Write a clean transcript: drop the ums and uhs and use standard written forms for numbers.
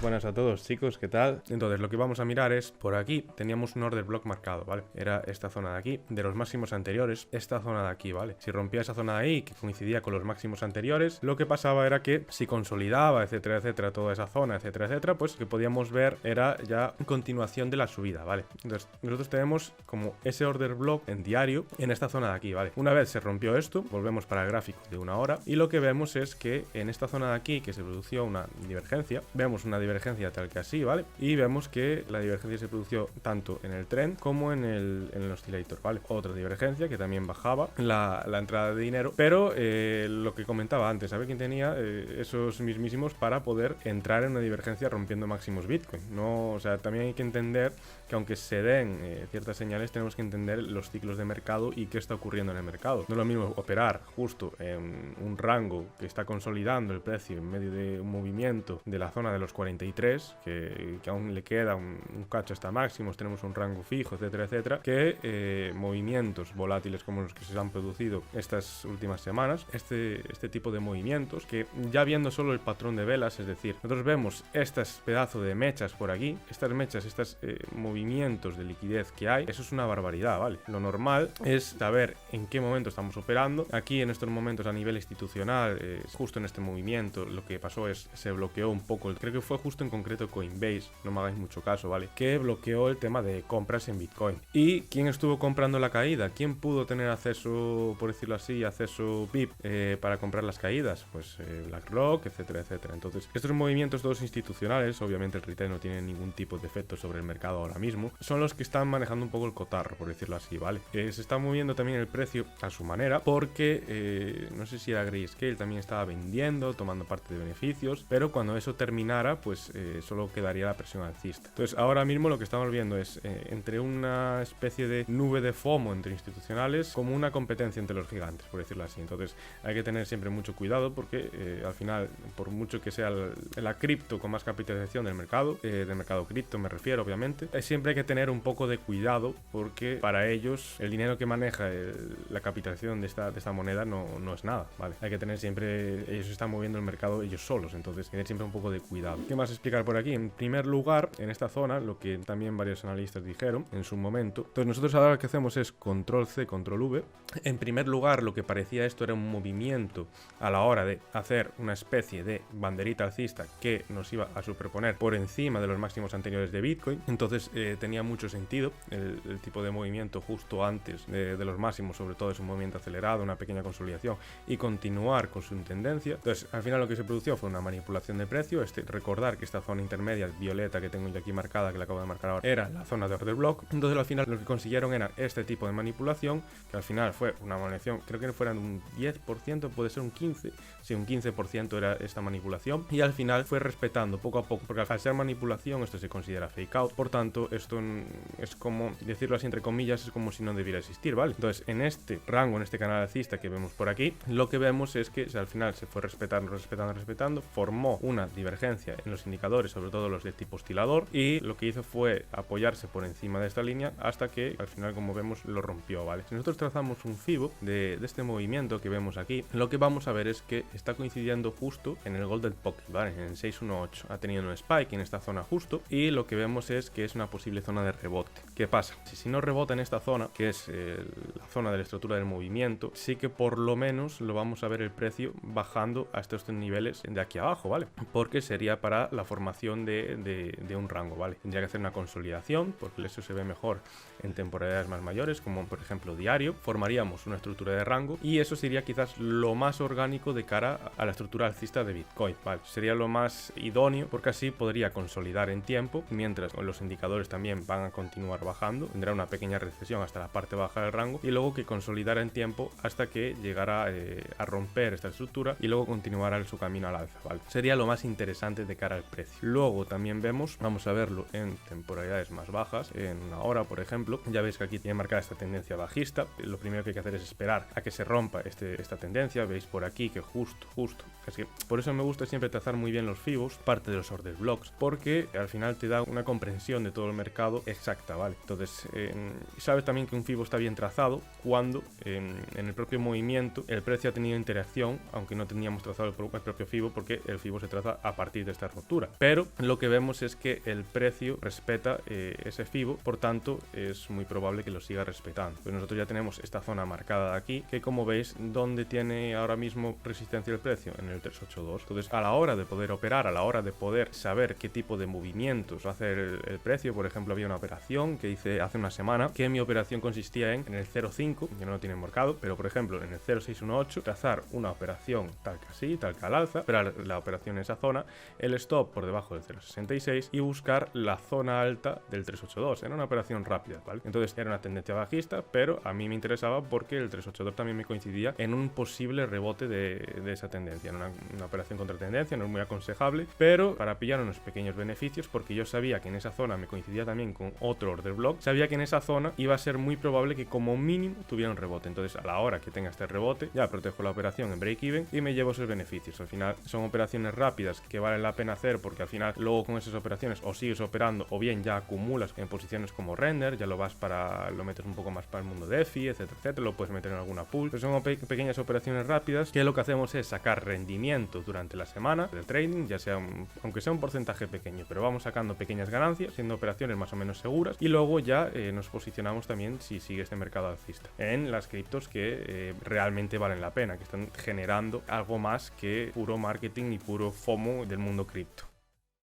Buenas a todos, chicos, ¿qué tal? Entonces lo que vamos a mirar es, por aquí teníamos un order block marcado, ¿vale? Era esta zona de aquí, de los máximos anteriores, esta zona de aquí, ¿vale? Si rompía esa zona de ahí, que coincidía con los máximos anteriores, lo que pasaba era que si consolidaba, etcétera, etcétera, toda esa zona, etcétera, etcétera, pues lo que podíamos ver era ya continuación de la subida, ¿vale? Entonces nosotros tenemos como ese order block en diario en esta zona de aquí, ¿vale? Una vez se rompió esto, volvemos para el gráfico de una hora y lo que vemos es que en esta zona de aquí, que se produjo una divergencia, vemos una divergencia tal que así, ¿vale? Y vemos que la divergencia se produjo tanto en el trend como en el oscillator, ¿vale? Otra divergencia que también bajaba la entrada de dinero, pero lo que comentaba antes, ¿sabe quién tenía esos mismísimos para poder entrar en una divergencia rompiendo máximos Bitcoin? No, o sea, también hay que entender que aunque se den ciertas señales, tenemos que entender los ciclos de mercado y qué está ocurriendo en el mercado. No es lo mismo operar justo en un rango que está consolidando el precio en medio de un movimiento de la zona de los 43, que aún le queda un cacho hasta máximos, tenemos un rango fijo, etcétera, etcétera, que movimientos volátiles como los que se han producido estas últimas semanas, este tipo de movimientos, que ya viendo solo el patrón de velas, es decir, nosotros vemos estas pedazos de mechas por aquí, estas mechas, estos movimientos de liquidez que hay, eso es una barbaridad, ¿vale? Lo normal es saber en qué momento estamos operando. Aquí en estos momentos a nivel institucional, justo en este movimiento, lo que pasó es se bloqueó un poco, creo que fue justo en concreto Coinbase, no me hagáis mucho caso, ¿vale? Que bloqueó el tema de compras en Bitcoin. ¿Y quién estuvo comprando la caída? ¿Quién pudo tener acceso, por decirlo así, acceso VIP para comprar las caídas? Pues BlackRock, etcétera, etcétera. Entonces, estos movimientos todos institucionales, obviamente el retail no tiene ningún tipo de efecto sobre el mercado ahora mismo, son los que están manejando un poco el cotarro, por decirlo así, ¿vale? Se está moviendo también el precio a su manera, porque no sé si era Grayscale, también estaba vendiendo, tomando parte de beneficios, pero cuando eso terminara, pues solo quedaría la presión alcista. Entonces, ahora mismo lo que estamos viendo es entre una especie de nube de FOMO entre institucionales, como una competencia entre los gigantes, por decirlo así. Entonces, hay que tener siempre mucho cuidado, porque al final, por mucho que sea la cripto con más capitalización del mercado cripto me refiero, obviamente, siempre hay que tener un poco de cuidado, porque para ellos el dinero que maneja la capitalización de esta moneda no es nada, ¿vale? Hay que tener siempre, ellos están moviendo el mercado ellos solos, entonces tener siempre un poco de cuidado. ¿Qué más explicar por aquí? En primer lugar, en esta zona, lo que también varios analistas dijeron en su momento, entonces nosotros ahora lo que hacemos es control C, control V. En primer lugar, lo que parecía esto era un movimiento a la hora de hacer una especie de banderita alcista que nos iba a superponer por encima de los máximos anteriores de Bitcoin, entonces tenía mucho sentido el tipo de movimiento justo antes de los máximos, sobre todo es un movimiento acelerado, una pequeña consolidación y continuar con su tendencia. Entonces al final lo que se produjo fue una manipulación de precio. Recordar que esta zona intermedia violeta que tengo yo aquí marcada, que la acabo de marcar ahora, era la zona de order block. Entonces al final lo que consiguieron era este tipo de manipulación, que al final fue una manipulación, creo que fueran un 10%, puede ser un 15%, sí, un 15% era esta manipulación, y al final fue respetando poco a poco, porque al ser manipulación esto se considera fake out, por tanto esto es como, decirlo así entre comillas, es como si no debiera existir, ¿vale? Entonces en este rango, en este canal alcista que vemos por aquí, lo que vemos es que al final se fue respetando, formó una divergencia en los indicadores, sobre todo los de tipo oscilador, y lo que hizo fue apoyarse por encima de esta línea hasta que al final, como vemos, lo rompió, ¿vale? Si nosotros trazamos un FIBO de este movimiento que vemos aquí, lo que vamos a ver es que está coincidiendo justo en el Golden Pocket, ¿vale? En el 618 ha tenido un spike en esta zona justo, y lo que vemos es que es una posible zona de rebote. ¿Qué pasa? Si no rebota en esta zona, que es la zona de la estructura del movimiento, sí que por lo menos lo vamos a ver el precio bajando hasta estos niveles de aquí abajo, ¿vale? Porque sería para la formación de un rango, ¿vale? Tendría que hacer una consolidación, porque eso se ve mejor en temporalidades más mayores, como por ejemplo diario. Formaríamos una estructura de rango y eso sería quizás lo más orgánico de cara a la estructura alcista de Bitcoin, ¿vale? Sería lo más idóneo, porque así podría consolidar en tiempo, mientras los indicadores también van a continuar bajando, tendrá una pequeña recesión hasta la parte baja del rango, y luego que consolidara en tiempo hasta que llegara a romper esta estructura y luego continuara su camino al alza, ¿vale? Sería lo más interesante de cara al precio. Luego también vemos, vamos a verlo en temporalidades más bajas, en una hora por ejemplo, block. Ya veis que aquí tiene marcada esta tendencia bajista. Lo primero que hay que hacer es esperar a que se rompa esta tendencia. Veis por aquí que justo, casi. Por eso me gusta siempre trazar muy bien los fibos, parte de los order blocks, porque al final te da una comprensión de todo el mercado exacta, ¿vale? Entonces, sabes también que un fibo está bien trazado cuando en el propio movimiento el precio ha tenido interacción, aunque no teníamos trazado el propio fibo, porque el fibo se traza a partir de esta ruptura. Pero lo que vemos es que el precio respeta ese fibo, por tanto es muy probable que lo siga respetando. Pues nosotros ya tenemos esta zona marcada de aquí, que como veis, ¿dónde tiene ahora mismo resistencia el precio? En el 382. Entonces, a la hora de poder operar, a la hora de poder saber qué tipo de movimientos va a hacer el precio, por ejemplo, había una operación que hice hace una semana, que mi operación consistía en el 0.5, que no lo tiene marcado, pero por ejemplo en el 0.618 trazar una operación tal que así, tal que al alza, esperar la operación en esa zona, el stop por debajo del 0.66 y buscar la zona alta del 382. Era una operación rápida, ¿vale? Entonces era una tendencia bajista, pero a mí me interesaba porque el 382 también me coincidía en un posible rebote de esa tendencia. Era una operación contra tendencia, no es muy aconsejable, pero para pillar unos pequeños beneficios, porque yo sabía que en esa zona me coincidía también con otro order block, sabía que en esa zona iba a ser muy probable que como mínimo tuviera un rebote. Entonces a la hora que tenga este rebote ya protejo la operación en break even y me llevo esos beneficios. Al final son operaciones rápidas que valen la pena hacer, porque al final luego con esas operaciones o sigues operando o bien ya acumulas en posiciones como render, ya lo metes un poco más para el mundo de EFI, etcétera, etcétera, lo puedes meter en alguna pool. Pero son pequeñas operaciones rápidas que lo que hacemos es sacar rendimiento durante la semana del trading, ya sea aunque sea un porcentaje pequeño, pero vamos sacando pequeñas ganancias, siendo operaciones más o menos seguras, y luego ya nos posicionamos también, si sigue este mercado alcista, en las criptos que realmente valen la pena, que están generando algo más que puro marketing y puro FOMO del mundo cripto.